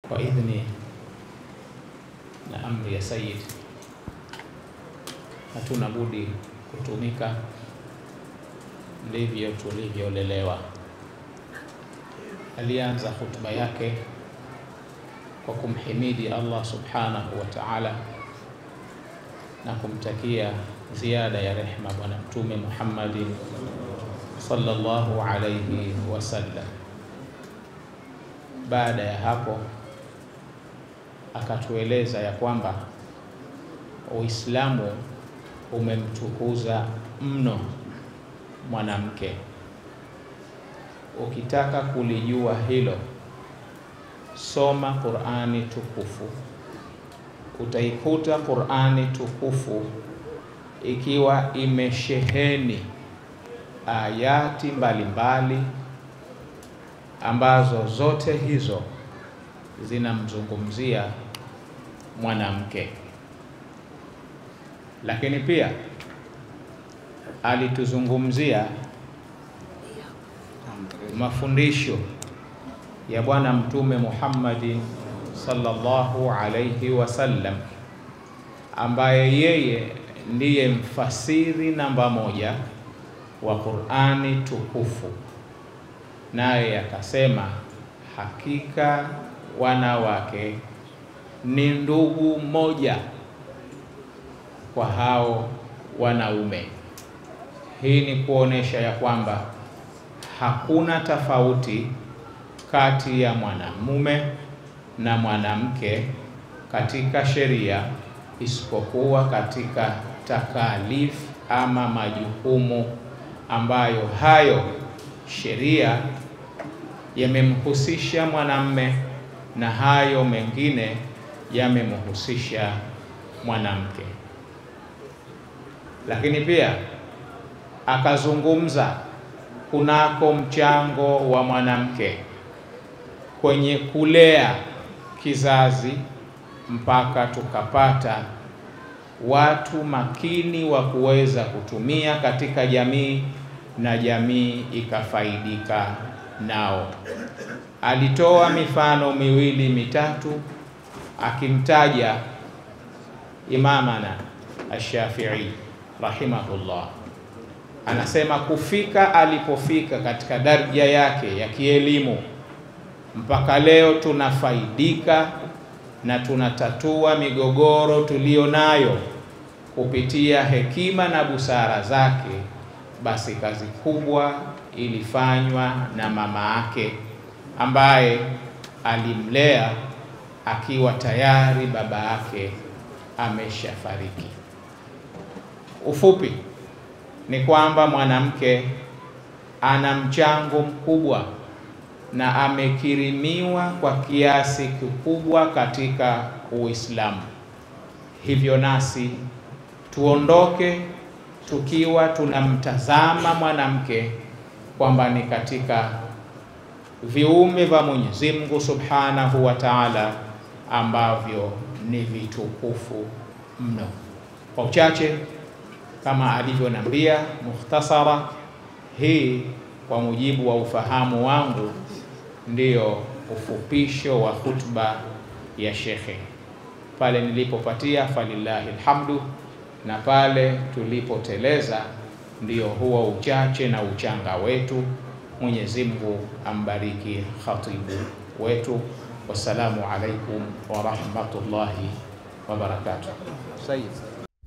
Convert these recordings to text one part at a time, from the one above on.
kwa idhni na amri ya Sayyid, hatuna budi kutumika ndivyo tulivyolelewa. Alianza hutuba yake kwa kumhimidi Allah subhanahu wa ta'ala na kumtakia ziada ya rehma Bwana Mtume Muhammad sallallahu alayhi wasallam. Baada ya hapo akatueleza ya kwamba Uislamu umemtukuza mno mwanamke. Ukitaka kulijua hilo, soma Qur'ani tukufu. Utaikuta Qur'ani tukufu ikiwa imesheheni ayati mbalimbali ambazo zote hizo zinamzungumzia mwanamke. Lakini pia alituzungumzia mafundisho ya Bwana Mtume Muhammad sallallahu alayhi wasallam, ambaye yeye ndiye mfasiri namba moja wa Qur'ani tukufu. Naye akasema hakika wanawake ni ndugu moja kwa hao wanaume. Hii ni kuonesha ya kwamba hakuna tofauti kati ya mwanamume na mwanamke katika sheria, isipokuwa katika takalif ama majukumu ambayo hayo sheria yamemhusisha mwanamume na hayo mengine yamemhusisha mwanamke. Lakini pia akazungumza kunako mchango wa mwanamke kwenye kulea kizazi mpaka tukapata watu makini wa kuweza kutumia katika jamii na jamii ikafaidika nao. Alitoa mifano miwili mitatu akimtaja Imamana Ash-Shafi'i rahimahullah. Anasema kufika alipofika katika daraja yake ya kielimu mpaka leo tunafaidika na tunatatua migogoro tulionayo kupitia hekima na busara zake, basi kazi kubwa ilifanywa na mama yake ambaye alimlea akiwa tayari baba yake ameshafariki. Ufupi ni kwamba mwanamke ana mchango mkubwa na amekirimiwa kwa kiasi kikubwa katika Uislamu. Hivyo nasi tuondoke tukiwa tunamtazama mwanamke kwamba ni katika viumbe vya Mwenyezi Mungu Subhanahu wa Ta'ala ambavyo ni vitukufu mno. Kwa uchache kama alivyoniambia mukhtasara, hii kwa mujibu wa ufahamu wangu ndiyo ufupisho wa hutuba ya shekhe. Pale nilipopatia falillahi alhamdu, na pale tulipoteleza ndiyo huwa uchache na uchanga wetu. Mwenyezi Mungu ambariki khatibu wetu. Wassalamu alaikum wa rahmatullahi wa barakatuh. Sayyid.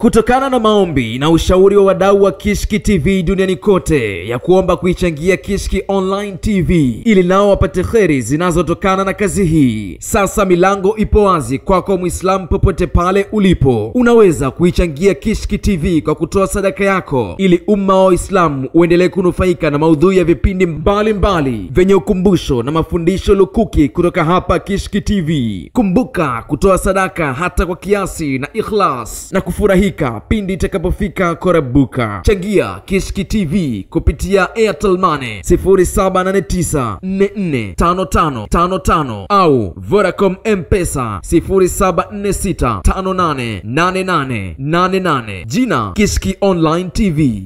Kutokana na maombi na ushauri wa wadau wa Kishki TV duniani kote ya kuomba kuichangia Kishki Online TV ili nao wapate kheri zinazotokana na kazi hii, sasa milango ipo wazi kwako Muislamu popote pale ulipo. Unaweza kuichangia Kishki TV kwa kutoa sadaka yako ili umma wa Uislamu uendelee kunufaika na maudhui ya vipindi mbalimbali vyenye ukumbusho na mafundisho lukuki kutoka hapa Kishki TV. Kumbuka kutoa sadaka hata kwa kiasi na ikhlas na kufurahi pindi itakapofika korabuka. Changia Kishki TV kupitia Airtel Money 0789445555 au Vodacom M-Pesa 0746588888. Jina Kishki Online TV.